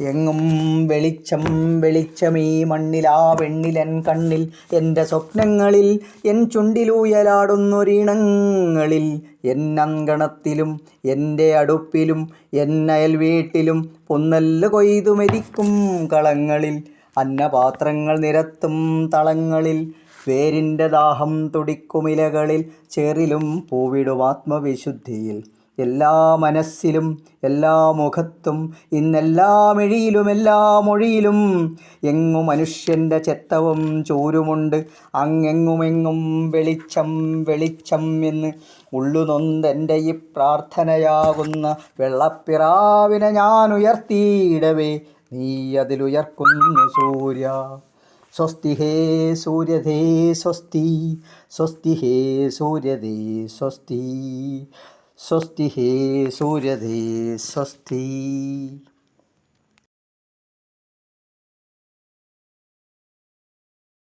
എങ്ങും വെളിച്ചം വെളിച്ചമീ മണ്ണിലാ പെണ്ണിലൻ കണ്ണിൽ എൻ്റെ സ്വപ്നങ്ങളിൽ എൻ ചുണ്ടിലൂയലാടുന്നൊരീണങ്ങളിൽ എന്നങ്കണത്തിലും എൻ്റെ അടുപ്പിലും എന്നയൽ വീട്ടിലും പൊന്നല്ല് കൊയ്തു മെതിക്കും കളങ്ങളിൽ അന്നപാത്രങ്ങൾ നിരത്തും തളങ്ങളിൽ വേരിൻ്റെ ദാഹം തുടിക്കുമിലകളിൽ ചേറിലും പൂവിടും ആത്മവിശുദ്ധിയിൽ എല്ലാ മനസ്സിലും എല്ലാ മുഖത്തും ഇന്നെല്ലാ മിഴിയിലും എല്ലാ മൊഴിയിലും എങ്ങു മനുഷ്യൻ്റെ ചെത്തവും ചൂരുമുണ്ട് അങ്ങെങ്ങുമെങ്ങും വെളിച്ചം വെളിച്ചം എന്ന് ഉള്ളുനൊന്തെൻ്റെ ഈ പ്രാർത്ഥനയാകുന്ന വെള്ളപ്പിറാവിനെ ഞാൻ ഉയർത്തിയിടവേ നീ അതിലുയർക്കുന്നു സൂര്യ. സ്വസ്തി ഹേ സൂര്യതേ സ്വസ്തി, സ്വസ്തി ഹേ സൂര്യതേ സ്വസ്തി, സ്വസ്തി ഹേ സൂര്യതേ സ്വസ്തി.